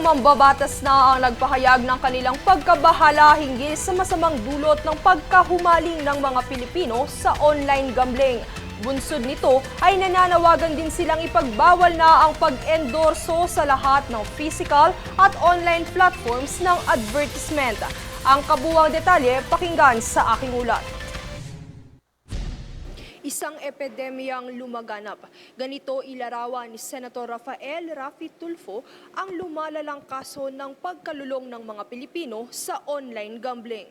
Ilang mambabatas na ang nagpahayag ng kanilang pagkabahala hinggil sa masamang dulot ng pagkahumaling ng mga Pilipino sa online gambling. Bunsod nito ay nananawagan din silang ipagbawal na ang pag-endorso sa lahat ng physical at online platforms ng advertisement. Ang kabuuang detalye, pakinggan sa aking ulat. Isang epidemyang lumaganap. Ganito ilarawan ni Senator Rafael Rafi Tulfo ang lumalalang kaso ng pagkalulong ng mga Pilipino sa online gambling.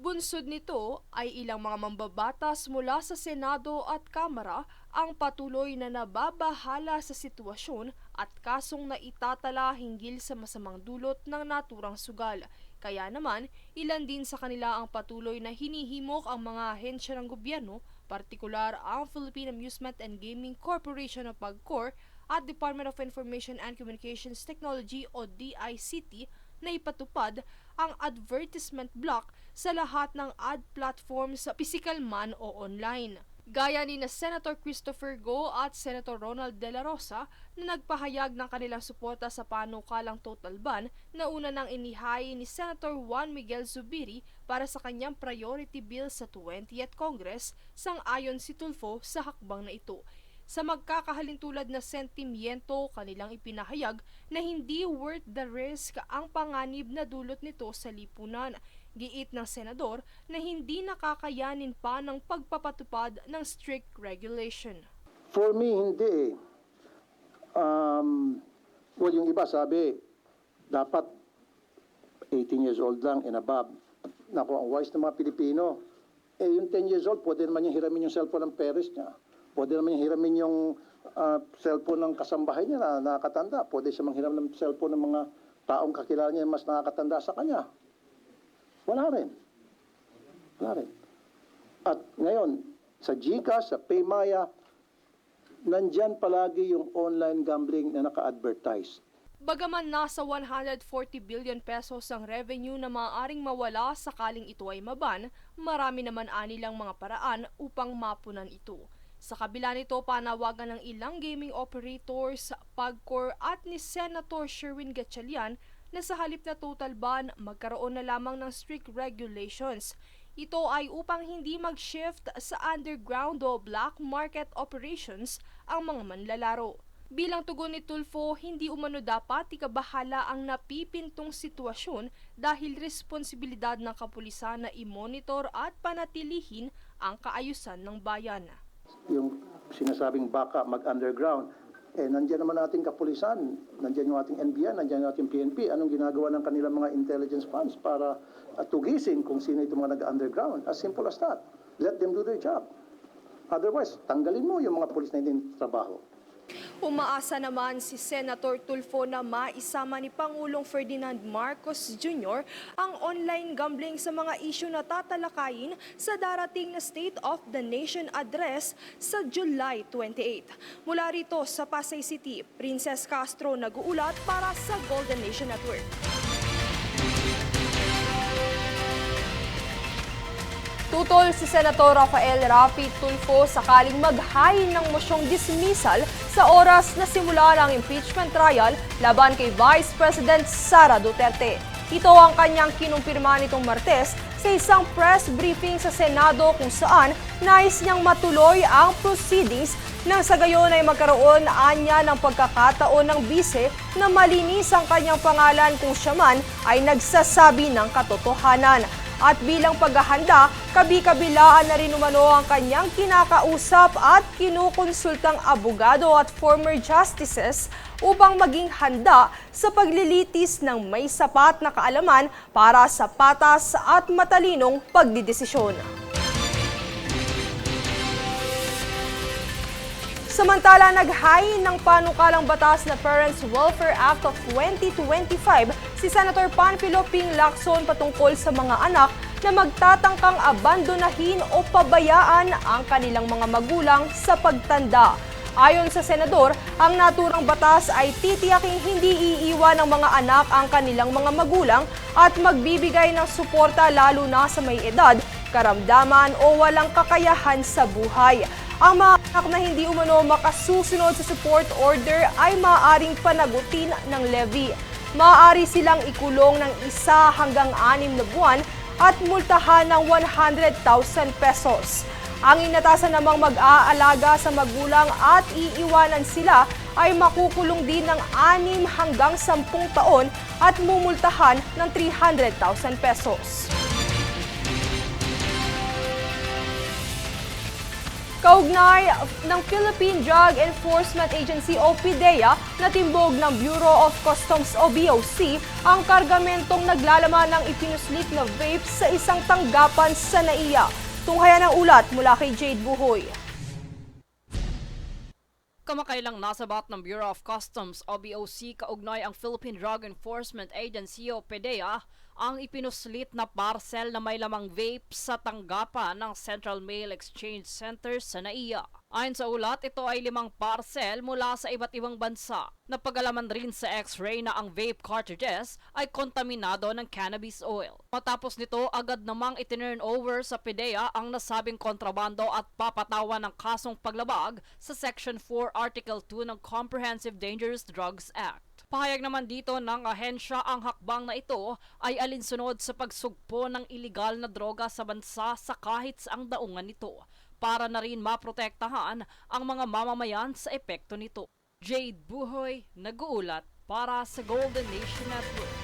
Bunsod nito ay ilang mga mambabatas mula sa Senado at Kamara ang patuloy na nababahala sa sitwasyon at kasong naitatala hinggil sa masamang dulot ng naturang sugal. Kaya naman, ilan din sa kanila ang patuloy na hinihimok ang mga ahensya ng gobyerno, partikular ang Philippine Amusement and Gaming Corporation o PAGCOR at Department of Information and Communications Technology o DICT na ipatupad ang advertisement block sa lahat ng ad platforms sa physical man o online. Gaya ni na Senator Christopher Go at Senator Ronald De La Rosa na nagpahayag ng kanilang suporta sa panukalang total ban na una nang inihain ni Senator Juan Miguel Zubiri para sa kanyang priority bill sa 20th Congress, sang-ayon si Tulfo sa hakbang na ito. Sa magkakahalintulad na sentimiento, kanilang ipinahayag na hindi worth the risk ang panganib na dulot nito sa lipunan. Giit ng senador na hindi nakakayanin pa ng pagpapatupad ng strict regulation. For me, hindi. Yung iba sabi, dapat 18 years old lang and above. Naku, ang wise ng mga Pilipino. Yung 10 years old, pwede naman niyang hiramin yung cellphone ng parents niya. Pwede naman niyang hiramin yung cellphone ng kasambahay niya na nakakatanda. Pwede siya manghiram ng cellphone ng mga taong kakilala niya mas nakakatanda sa kanya. Wala rin. At ngayon, sa GCash, sa Paymaya, nandyan palagi yung online gambling na naka-advertise. Bagaman nasa 140 billion pesos ang revenue na maaaring mawala sakaling ito ay maban, marami naman anilang mga paraan upang mapunan ito. Sa kabila nito, panawagan ng ilang gaming operators, PAGCOR at ni Senator Sherwin Gatchalian na sa halip na total ban, magkaroon na lamang ng strict regulations. Ito ay upang hindi mag-shift sa underground o black market operations ang mga manlalaro. Bilang tugon ni Tulfo, hindi umano dapat ikabahala ang napipintong sitwasyon dahil responsibilidad ng kapulisan na i-monitor at panatilihin ang kaayusan ng bayan. Yung sinasabing baka mag-underground, nandiyan naman ating kapulisan, nandiyan yung ating NBI, nandiyan yung ating PNP. Anong ginagawa ng kanilang mga intelligence funds para tugisin kung sino itong mga nag-underground? As simple as that. Let them do their job. Otherwise, tanggalin mo yung mga pulis na hindi trabaho. Umaasa naman si Senator Tulfo na maisama ni Pangulong Ferdinand Marcos Jr. ang online gambling sa mga isyu na tatalakayin sa darating na State of the Nation Address sa July 28. Mula rito sa Pasay City, Princess Castro nag-uulat para sa Golden Nation Network. Tutol si Senator Rafael Rafi Tulfo sakaling maghain ng mosyong dismissal sa oras na simula ng impeachment trial laban kay Vice President Sara Duterte. Ito ang kanyang kinumpirma nitong Martes sa isang press briefing sa Senado kung saan nais niyang matuloy ang proceedings nang sa gayon ay magkaroon anya ng pagkakataon ng bise na malinis ang kanyang pangalan kung siya man ay nagsasabi ng katotohanan. At bilang paghahanda, kabi-kabilaan na rin umano ang kanyang kinakausap at kinukonsultang abogado at former justices upang maging handa sa paglilitis ng may sapat na kaalaman para sa patas at matalinong pagdidesisyon. Samantala, naghain ng panukalang batas na Parents Welfare Act of 2025 si Senator Panfilo Ping Lacson patungkol sa mga anak na magtatangkang abandonahin o pabayaan ang kanilang mga magulang sa pagtanda. Ayon sa senador, ang naturang batas ay titiyaking hindi iiwan ng mga anak ang kanilang mga magulang at magbibigay ng suporta lalo na sa may edad, karamdaman o walang kakayahan sa buhay. Ang mga anak na hindi umano makasusunod sa support order ay maaaring panagutin ng levy. maaari silang ikulong ng 1 hanggang 6 na buwan at multahan ng 100,000 pesos. Ang inatasan namang mag-aalaga sa magulang at iiwanan sila ay makukulong din ng 6 hanggang 10 taon at mumultahan ng 300,000 pesos. Kaugnay ng Philippine Drug Enforcement Agency o PDEA na timbog ng Bureau of Customs o BOC ang kargamentong naglalaman ng ipinuslit na vape sa isang tanggapan sa NAIA. Tunghayan ang ulat mula kay Jade Buhoy. Kamakailang nasabat ng Bureau of Customs o BOC kaugnay ang Philippine Drug Enforcement Agency o PDEA ang ipinuslit na parcel na may lamang vape sa tanggapan ng Central Mail Exchange Center sa NAIA. Ayon sa ulat, ito ay 5 parcel mula sa iba't ibang bansa. Napag-alaman rin sa X-ray na ang vape cartridges ay kontaminado ng cannabis oil. Matapos nito, agad namang itinurn over sa PDEA ang nasabing kontrabando at papatawan ng kasong paglabag sa Section 4 Article 2 ng Comprehensive Dangerous Drugs Act. Pahayag naman dito ng ahensya ang hakbang na ito ay alinsunod sa pagsugpo ng iligal na droga sa bansa sa kahit saang daungan nito para na rin maprotektahan ang mga mamamayan sa epekto nito. Jade Buhoy, nag-uulat para sa Golden Nation Network.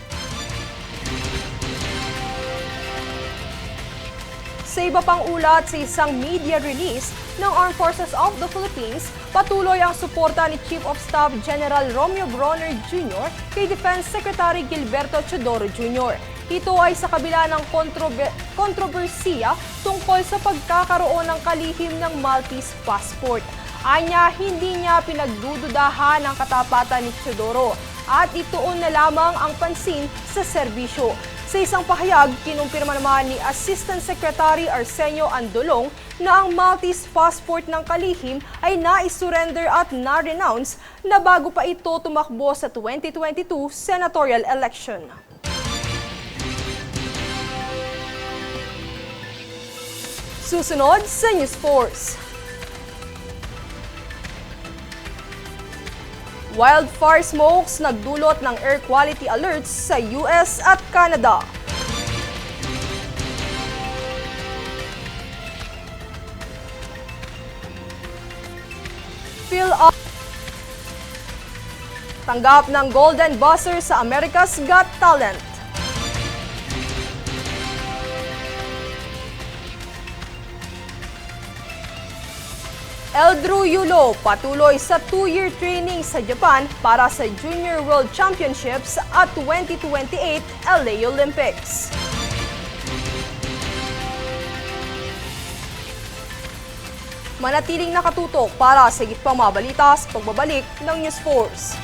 Sa iba pang ulat sa isang media release ng Armed Forces of the Philippines, patuloy ang suporta ni Chief of Staff General Romeo Bronner Jr. kay Defense Secretary Gilberto Teodoro Jr. Ito ay sa kabila ng kontrobersiya tungkol sa pagkakaroon ng kalihim ng Maltese passport. Anya, hindi niya pinagdududahan ang katapatan ni Teodoro at ituon na lamang ang pansin sa serbisyo. Sa isang pahayag, kinumpirma naman ni Assistant Secretary Arsenio Andolong na ang Maltese passport ng kalihim ay naisurrender at na-renounce na bago pa ito tumakbo sa 2022 senatorial election. Susunod sa News Force. Wildfire smokes nagdulot ng air quality alerts sa US at Canada. Tanggap ng Golden Buzzer sa America's Got Talent. Eldrew Yulo patuloy sa 2-year training sa Japan para sa Junior World Championships at 2028 LA Olympics. Manatiling nakatutok para sa higit pang mga balita sa pagbabalik ng News Force.